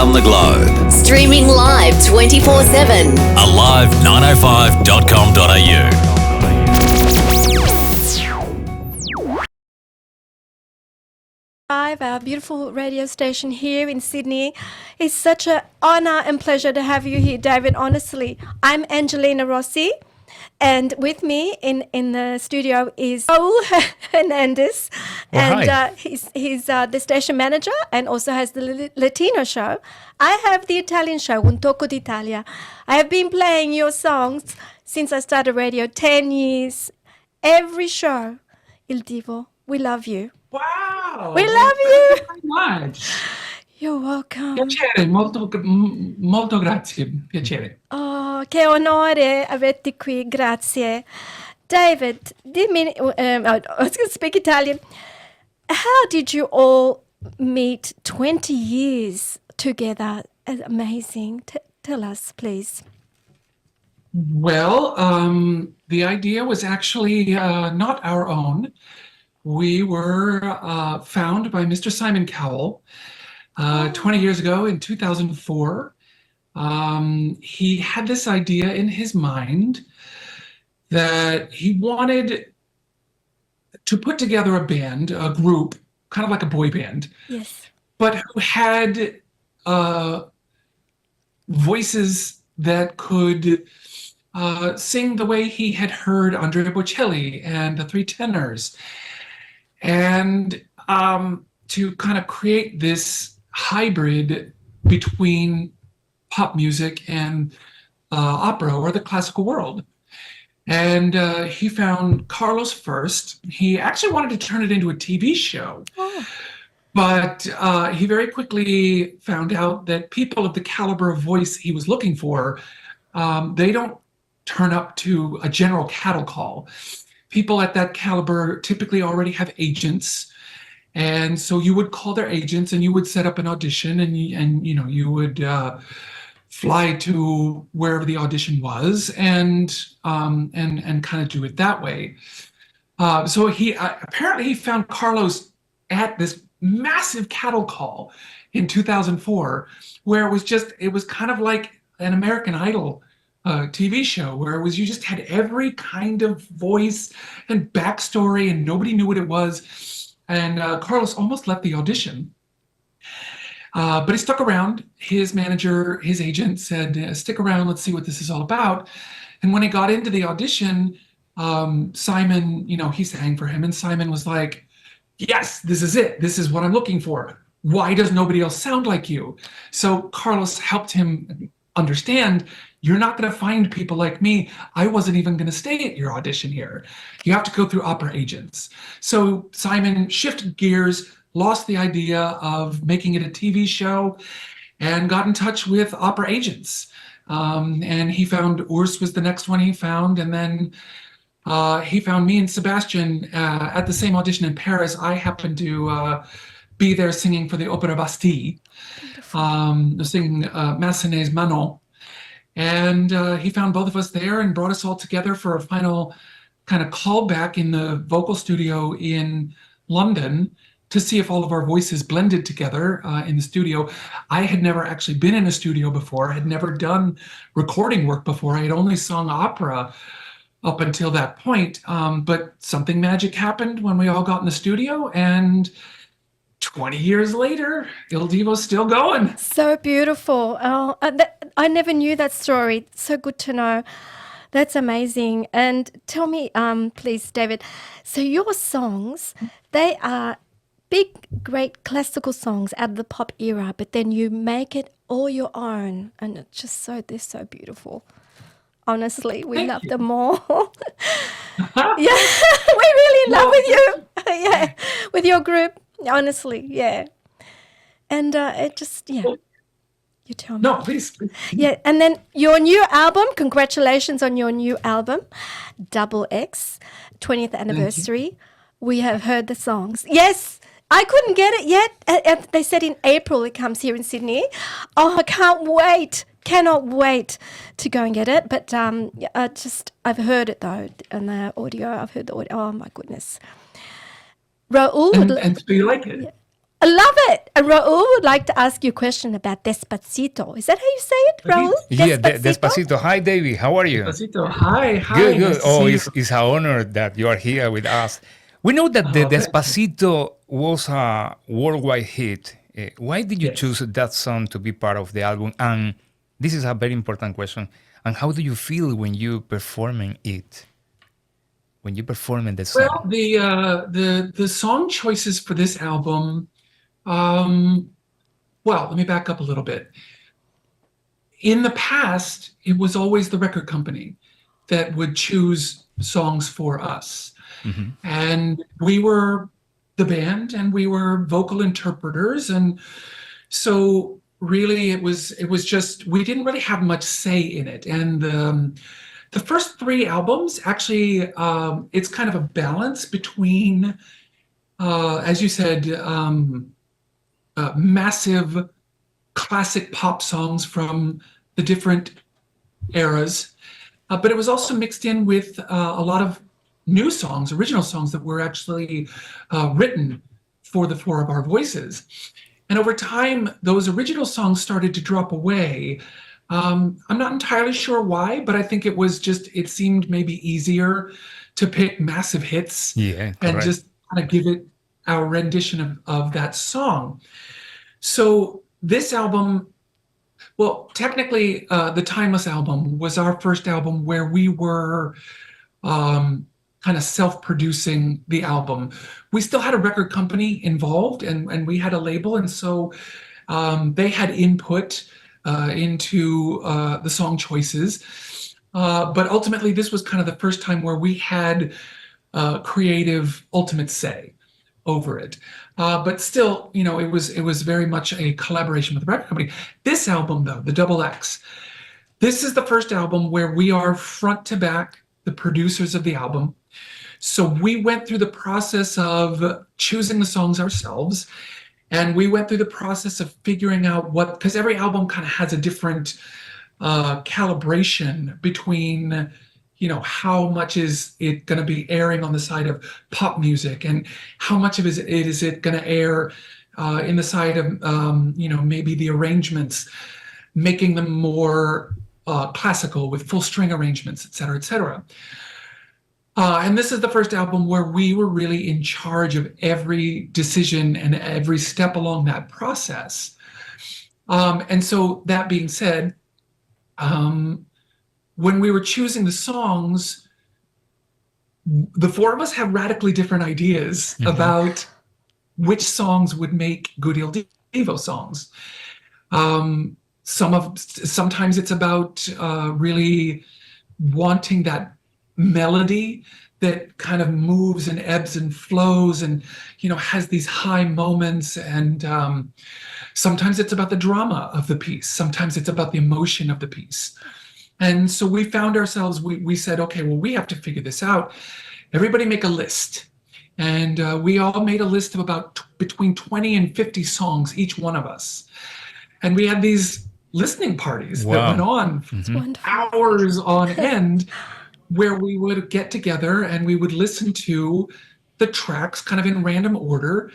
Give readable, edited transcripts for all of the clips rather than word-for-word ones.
around the globe. Streaming live 24/7. Alive905.com.au. Our beautiful radio station here in Sydney. It's such an honor and pleasure to have you here, David. Honestly, I'm Angelina Rossi, and with me in the studio is Raul Hernandez, and he's the station manager and also has the Latino show. I have the Italian show, Un Tocco d'Italia. I have been playing your songs since I started radio, 10 years. Every show, Il Divo, we love you. Wow! We love you! Thank you very much. You're welcome. Piacere, molto grazie, piacere. Oh, che onore averti qui, grazie. David, dimmi, I was going to speak Italian. How did you all meet 20 years together? Amazing. Tell us, please. Well, the idea was actually not our own. We were found by Mr. Simon Cowell 20 years ago in 2004. He had this idea in his mind that he wanted to put together a band, a group, kind of like a boy band, Yes. but who had voices that could sing the way he had heard Andrea Bocelli and the Three Tenors. And to kind of create this hybrid between pop music and opera or the classical world. And he found Carlos first. He actually wanted to turn it into a TV show. Oh. But he very quickly found out that people of the caliber of voice he was looking for, they don't turn up to a general cattle call. People at that caliber typically already have agents, and so you would call their agents and you would set up an audition, and you would fly to wherever the audition was and kind of do it that way. So he apparently he found Carlos at this massive cattle call in 2004, where it was kind of like an American Idol TV show, where it was you just had every kind of voice and backstory and nobody knew what it was. And Carlos almost left the audition, but he stuck around. His manager, his agent said, stick around, let's see what this is all about. And when he got into the audition, Simon, he sang for him, and Simon was like, yes, this is it. This is what I'm looking for. Why does nobody else sound like you? So Carlos helped him understand, you're not going to find people like me. I wasn't even going to stay at your audition here. You have to go through opera agents. So Simon shifted gears, lost the idea of making it a TV show, and got in touch with opera agents. And he found Urs was the next one he found. And then he found me and Sébastien at the same audition in Paris. I happened to be there singing for the Opera Bastille, singing Massenet's Manon. And he found both of us there and brought us all together for a final kind of callback in the vocal studio in London to see if all of our voices blended together in the studio. I had never actually been in a studio before. I had never done recording work before. I had only sung opera up until that point. But something magic happened when we all got in the studio, and 20 years later, Il Divo's still going. So beautiful. Oh, I never knew that story. So good to know. That's amazing. And tell me, please, David, so your songs, they are big, great classical songs out of the pop era, but then you make it all your own. And it's just they're so beautiful. Honestly, we love them all. Yeah, we're really in love with you. Yeah, with your group. Honestly, yeah. And it just, yeah. You tell me. No, please. Yeah, and then your new album, congratulations on your new album, Double X, 20th anniversary. We have heard the songs. Yes, I couldn't get it yet. They said in April it comes here in Sydney. Oh, I can't wait. Cannot wait to go and get it. But I've heard it though, and the audio. I've heard the audio. Oh my goodness. Raul, and do you like it? I love it. And Raul would like to ask you a question about Despacito. Is that how you say it, Raul? Yeah, Despacito. Hi, David. How are you? Despacito. Hi, Good, nice good. to Oh, see you. it's an honor that you are here with us. We know that the Oh, thank you. Despacito was a worldwide hit. Why did you choose Yes. that song to be part of the album? And this is a very important question. And how do you feel when you performing it? When you performing the Well, song? the song choices for this album, um, well, let me back up a little bit. In the past, it was always the record company that would choose songs for us. Mhm. And we were the band and we were vocal interpreters. And so really it was just we didn't really have much say in it. And the first three albums actually it's kind of a balance between as you said, massive classic pop songs from the different eras, but it was also mixed in with a lot of new songs, original songs that were actually written for the four of our voices. And over time, those original songs started to drop away. I'm not entirely sure why, but I think it seemed maybe easier to pick massive hits Yeah, and correct. just kind of give it our rendition of that song. So this album, well, technically, the Timeless album was our first album where we were kind of self-producing the album. We still had a record company involved, and we had a label, and so they had input into the song choices. But ultimately, this was kind of the first time where we had creative ultimate say over it. But still, it was very much a collaboration with the record company. This album, though, the Double X, this is the first album where we are front to back the producers of the album. So we went through the process of choosing the songs ourselves, and we went through the process of figuring out because every album kind of has a different calibration between how much is it going to be airing on the side of pop music, and how much of it is it going to air in the side of maybe the arrangements, making them more classical with full string arrangements, et cetera, et cetera. And this is the first album where we were really in charge of every decision and every step along that process. And so that being said, when we were choosing the songs, the four of us have radically different ideas about which songs would make good Il Divo songs. Sometimes it's about really wanting that melody that kind of moves and ebbs and flows and has these high moments, and sometimes it's about the drama of the piece, sometimes it's about the emotion of the piece. And so we found ourselves, we said, okay, well, we have to figure this out. Everybody make a list. And we all made a list of about between 20 and 50 songs, each one of us. And we had these listening parties that went on for hours on end, where we would get together and we would listen to the tracks kind of in random order.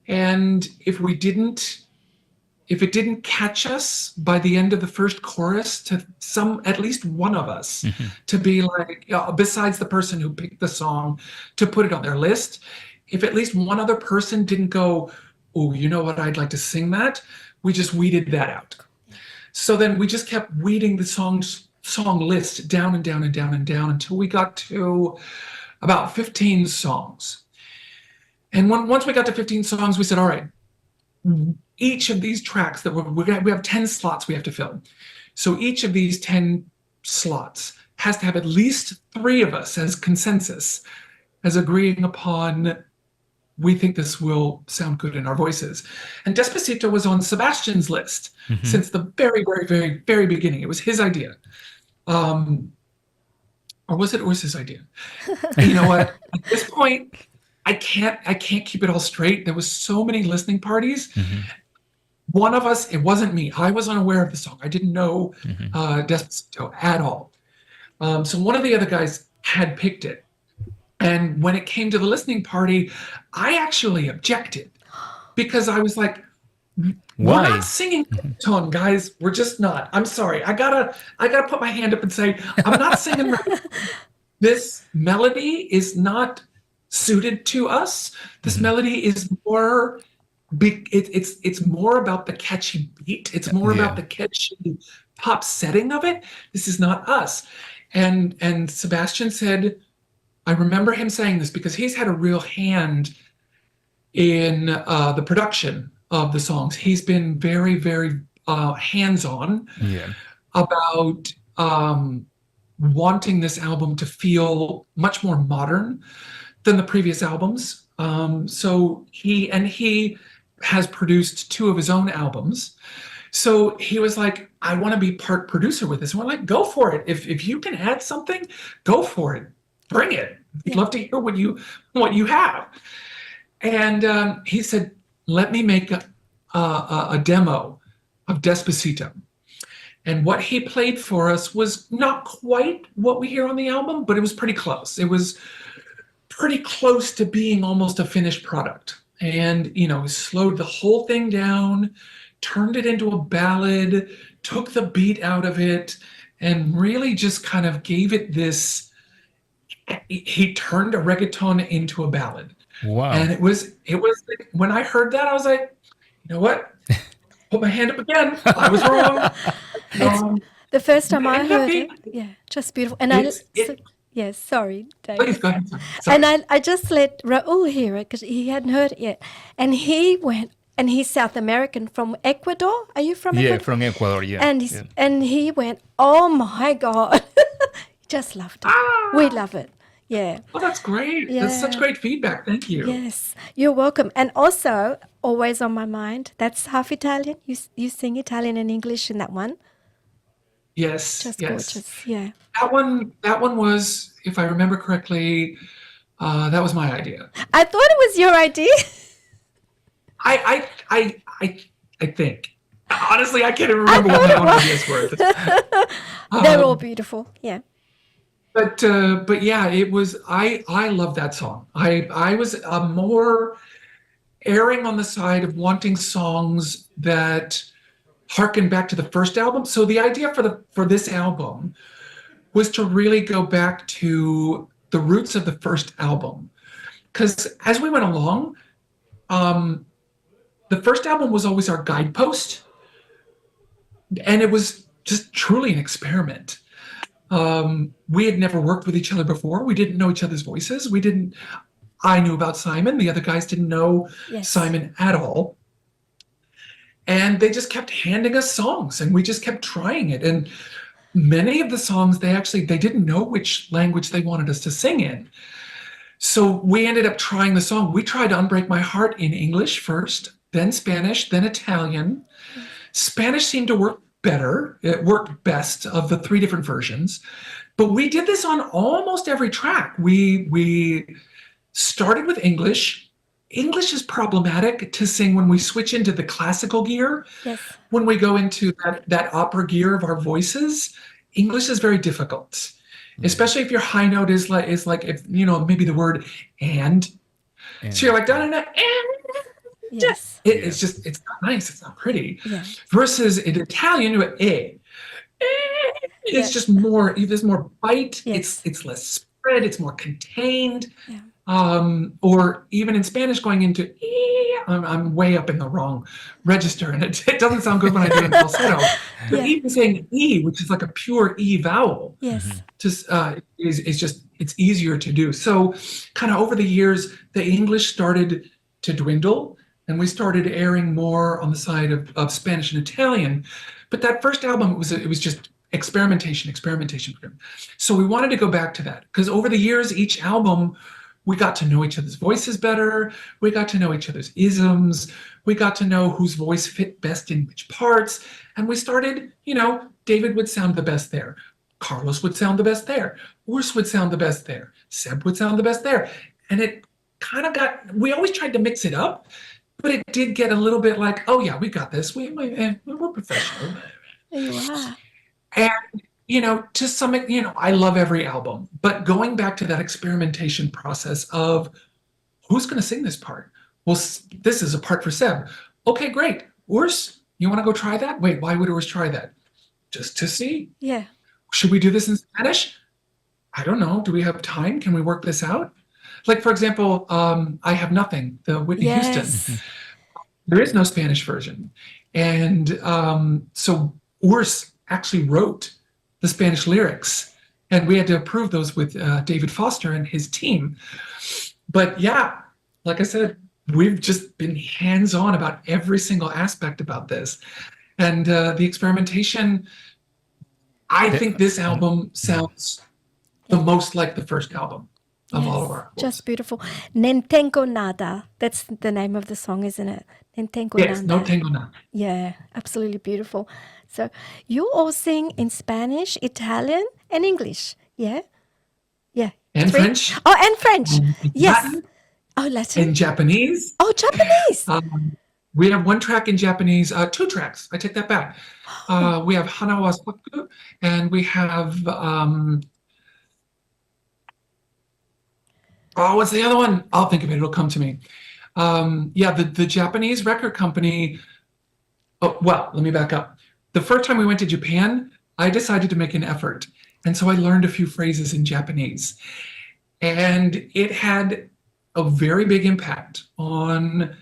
And if it didn't catch us by the end of the first chorus, to at least one of us to be like, besides the person who picked the song to put it on their list, if at least one other person didn't go, oh, you know what, I'd like to sing that, we just weeded that out. So then we just kept weeding the song list down and down and down and down until we got to about 15 songs. And once we got to 15 songs, we said, all right, each of these tracks that we have 10 slots we have to fill. So each of these 10 slots has to have at least 3 of us as consensus, as agreeing upon, we think this will sound good in our voices. And Despacito was on Sebastian's list since the very, very, very, very beginning. It was his idea. Or was it Urs's idea? You know what? At this point, I can't keep it all straight. There was so many listening parties. One of us, it wasn't me. I was unaware of the song. I didn't know Despacito at all. So one of the other guys had picked it. And when it came to the listening party, I actually objected. because I was like, we're Why? not singing reggaeton, guys. We're just not. I'm sorry. I gotta put my hand up and say, I'm not singing reggaeton. This melody is not suited to us. This melody is more it's more about the catchy beat. It's more about the catchy pop setting of it. This is not us. And Sebastian said, I remember him saying this because he's had a real hand in the production of the songs. He's been very, very hands-on about wanting this album to feel much more modern than the previous albums. So he has produced 2 of his own albums. So he was like, I want to be part producer with this. And we're like, go for it. If you can add something, go for it. Bring it. We'd love to hear what you have. And he said, let me make a demo of Despacito. And what he played for us was not quite what we hear on the album, but it was pretty close. It was pretty close to being almost a finished product. And, he slowed the whole thing down, turned it into a ballad, took the beat out of it, and really just kind of gave it this. He turned a reggaeton into a ballad. Wow. And it was like, when I heard that, I was like, you know what? Put my hand up again. I was wrong. The first time I heard it, just beautiful. And yes, sorry, David. Please go ahead. Sorry. And I just let Raul hear it because he hadn't heard it yet. And he went, and he's South American from Ecuador. Are you from Ecuador? Yeah, from Ecuador, yeah. And he went, oh my God. Just loved it. We love it. Yeah. Oh, that's great. Yeah. That's such great feedback. Thank you. Yes, you're welcome. And also, always on my mind, that's half Italian. You sing Italian and English in that one. Yes. Just gorgeous. Yeah. That one was, if I remember correctly, that was my idea. I thought it was your idea. I think. Honestly, I can't even remember what my own ideas were. They're all beautiful. Yeah. But yeah, it was. I love that song. I was more erring on the side of wanting songs that harken back to the first album. So the idea for this album was to really go back to the roots of the first album, because as we went along, the first album was always our guidepost, and it was just truly an experiment. We had never worked with each other before. We didn't know each other's voices. I knew about Simon. The other guys didn't know Simon at all. And they just kept handing us songs, and we just kept trying it. And many of the songs, they didn't know which language they wanted us to sing in. So we ended up trying the song. We tried Unbreak My Heart in English first, then Spanish, then Italian. Spanish seemed to work better. It worked best of the 3 different versions. But we did this on almost every track. We started with English. English is problematic to sing when we switch into the classical gear. Yes. When we go into that opera gear of our voices, English is very difficult, especially if your high note is like if maybe the word and. So you're like da da da and. Yes. It's not nice. It's not pretty. Yeah. Versus in Italian, you have it's just more. There's more bite. Yes. It's less spread. It's more contained. Yeah. Or even in Spanish, going into I'm way up in the wrong register, and it doesn't sound good when I do it in falsetto. But even saying E, which is like a pure E vowel, Yes. just it's easier to do. So, kind of over the years, the English started to dwindle, and we started airing more on the side of Spanish and Italian. But that first album, it was just experimentation. So we wanted to go back to that, because over the years, each album, we got to know each other's voices better. We got to know each other's isms. We got to know whose voice fit best in which parts. And we started, David would sound the best there. Carlos would sound the best there. Urs would sound the best there. Seb would sound the best there. And it kind of we always tried to mix it up, but it did get a little bit like, oh yeah, we got this. We're professional. You are. And, to some, I love every album, but going back to that experimentation process of who's going to sing this part? well, this is a part for Seb. Okay, great. Urs, you want to go try that? Wait, why would Urs try that? Just to see? Yeah. Should we do this in Spanish? I don't know. Do we have time? Can we work this out? Like, for example, I Have Nothing, the Whitney Houston. Yes. There is no Spanish version. And so Urs actually wrote the Spanish lyrics, and we had to approve those with David Foster and his team. But yeah, like I said, we've just been hands-on about every single aspect about this. And the experimentation, I think this album sounds the most like the first album of all of our albums. Just beautiful. Nentengo Nada. That's the name of the song, isn't it? Nentengo Yes, Nada. no tengo nada. Yeah, absolutely beautiful. So you all sing in Spanish, Italian, and English. Yeah? Yeah. And French. Oh, and French. Yes. Latin, Oh, Latin. and Japanese. Oh, Japanese. We have one track in Japanese, two tracks. I take that back. We have Hanawa Saku, and we have what's the other one? I'll think of it. It'll come to me. The Japanese record company. Oh, well, let me back up. The first time we went to Japan, I decided to make an effort, and so I learned a few phrases in Japanese, and it had a very big impact on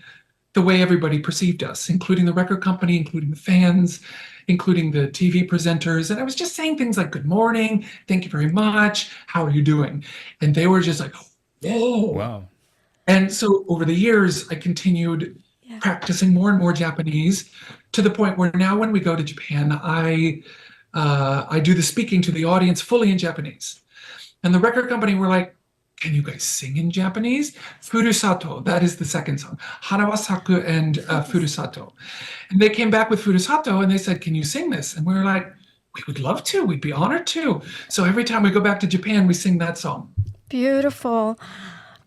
the way everybody perceived us, including the record company, including the fans, including the TV presenters. And I was just saying things like, good morning, thank you very much, how are you doing? And they were just like, whoa. Wow. And so over the years, I continued practicing more and more Japanese to the point where now when we go to Japan, I do the speaking to the audience fully in Japanese. And the record company were like, can you guys sing in Japanese? Furusato, that is the second song. Hanawasaku and Furusato. And they came back with Furusato and they said, can you sing this? And we were like, we would love to. We'd be honored to. So every time we go back to Japan, we sing that song. Beautiful.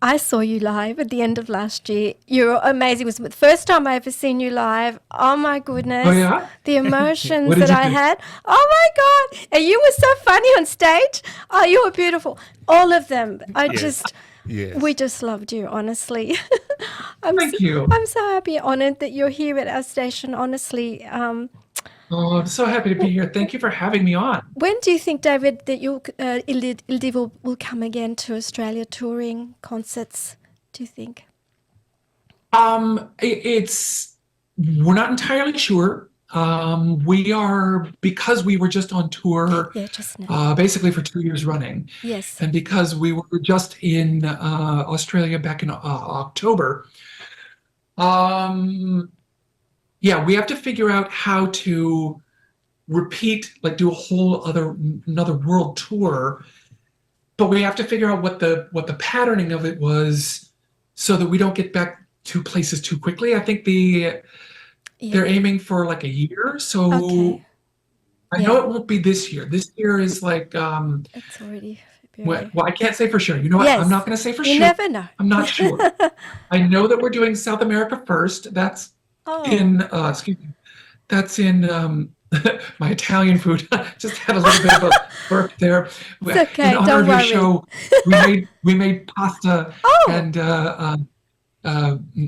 I saw you live at the end of last year. You're amazing. It was the first time I ever seen you live. Oh my goodness. Oh, yeah? The emotions What did that you I think? had. Oh my God. And you were so funny on stage. Oh, you were beautiful. All of them. Yes. We just loved you, honestly. Thank you. I'm so happy, honored that you're here at our station, honestly. Oh, I'm so happy to be here. Thank you for having me on. When do you think, David, that Il Divo will come again to Australia touring concerts? Do you think? We're not entirely sure. Because we were just on tour, Just now. basically for 2 years running. Yes. And because we were just in Australia back in October, we have to figure out how to repeat, like do a whole another world tour. But we have to figure out what the patterning of it was so that we don't get back to places too quickly. I think they're aiming for like a year. So Okay. I know it won't be this year. This year is like, It's already February. well, I can't say for sure. You know what? Yes. I'm not going to say for You sure. never know. I'm not sure. I know that we're doing South America first. That's in, excuse me, that's in my Italian food. Just had a little bit of a burp there. It's okay, In honor don't of your worry. show, we made pasta and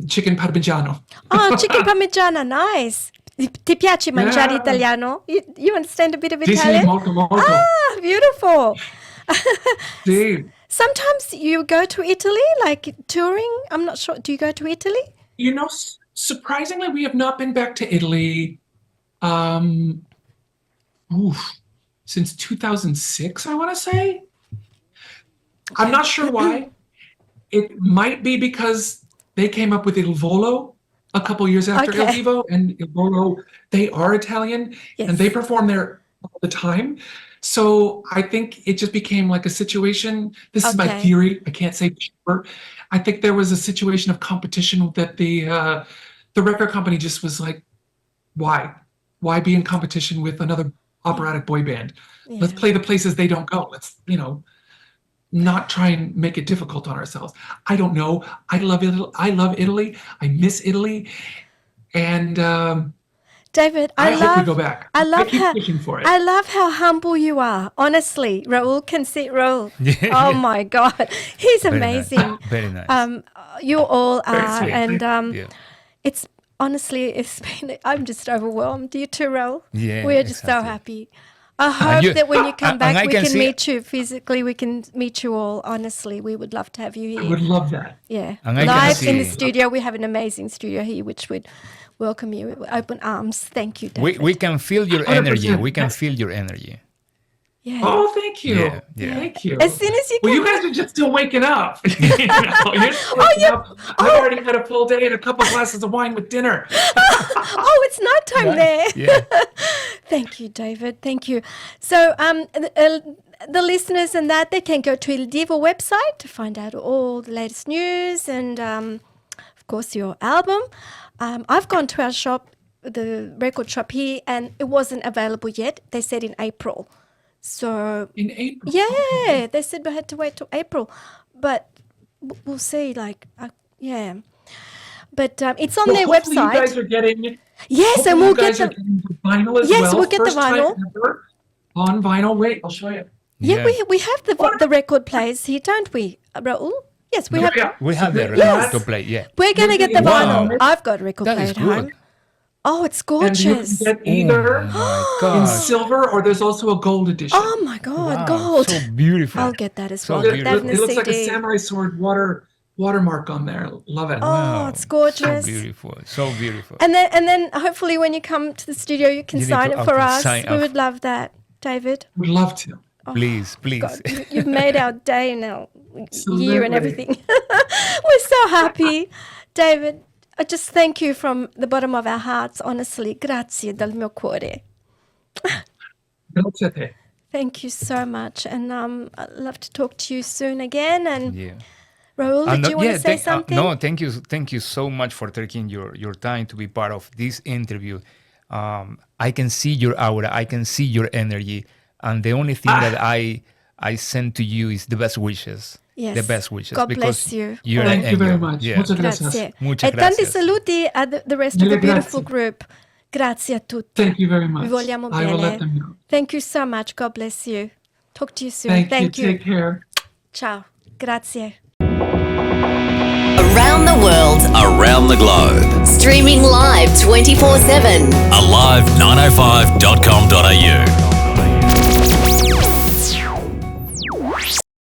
chicken parmigiano. Oh, chicken parmigiana, nice. Ti piace mangiare Yeah. italiano? You understand a bit of Sì, sì, Italian? molto, molto. Ah, beautiful. Sì. Sometimes you go to Italy, like touring. I'm not sure. Do you go to Italy? You know, surprisingly, we have not been back to Italy since 2006, I want to say. I'm not sure why. It might be because they came up with Il Volo a couple years after Il Okay. Divo, and Il Volo, they are Italian, and they Yes. perform there all the time. So I think it just became like a situation. This is my Okay. theory. I can't say for sure. I think there was a situation of competition that the record company just was like, why? Why be in competition with another operatic boy band? Let's Yeah. play the places they don't go. Let's, not try and make it difficult on ourselves. I don't know. I love Italy. I miss Italy. And David, I hope we love go back. I love keep how pushing for it. I love how humble you are. Honestly, Raul can see Raul. Oh my God, he's Very amazing. nice. Very nice. You all Very are, sweet. and Yeah. it's honestly, it's been. I'm just overwhelmed. You too, Raul. Yeah, we are just so exactly. happy. I hope you- that when you come and back, I we can can see- meet you physically. We can meet you all. Honestly, we would love to have you I here. would love that. Yeah, And I can live in the see- studio. We have an amazing studio here, which would welcome you with open arms. Thank you, David. We can feel your 100%. energy. We can feel your energy. yeah. Oh, thank you. Yeah, yeah. Thank you. As soon as you Well, come you guys are just still waking up. You're still waking up. I've already had a full day and a couple glasses of wine with dinner. Oh, it's nighttime there. Yeah. Thank you, David. Thank you. So, the listeners and that, they can go to Il Divo website to find out all the latest news and, of course, your album. I've gone to our shop, the record shop here, and it wasn't available yet. They said in April. So, In April. yeah, they said we had to wait till April, but we'll see. Yeah, but it's on Well, their hopefully website. You guys are getting. Yes, hopefully and we'll you get guys are the getting the vinyl as Yes, well. we'll get the First time vinyl. ever on vinyl. Wait, I'll show you. yeah. We have the record players here, don't we, Raul? Yes, we have. Yeah. We have the Yes. record to play. Yeah. We're gonna get the Wow. vinyl. I've got a record That player is at good. home. Oh, it's And you gorgeous. can get either Oh my in gosh. silver or there's also a gold edition. Oh my God, Wow, gold! So beautiful. I'll get that as So well. beautiful. Get that in it the looks like a CD. samurai sword watermark on there. Love it. Oh, Wow. it's gorgeous. So beautiful. So beautiful. And then hopefully when you come to the studio, you can You need sign to it for us. sign We up. would love that, David. Would love to. Please, please. God, you've made our day and our year and Absolutely. everything. We're so happy. David, I just thank you from the bottom of our hearts, honestly. Grazie dal mio cuore. Grazie a te. Thank you so much. And I'd love to talk to you soon again. And Yeah. Raul, did you want to say something? No, thank you so much for taking your time to be part of this interview. I can see your aura, I can see your energy, and the only thing that I send to you is the best wishes. Yes. The best wishes. God because bless you. You're Thank an you very angel. much. Yeah. Muchas gracias. Grazie. Muchas E tanti gracias. saluti a the rest of the Mille beautiful grazie. group. Grazie a tutti. Thank you very much. Vi vogliamo I will bene. let them know. Thank you so much. God bless you. Talk to you soon. Thank you. Take care. Ciao. Grazie. Around the world, Around the globe. streaming live 24/7. Alive905.com.au.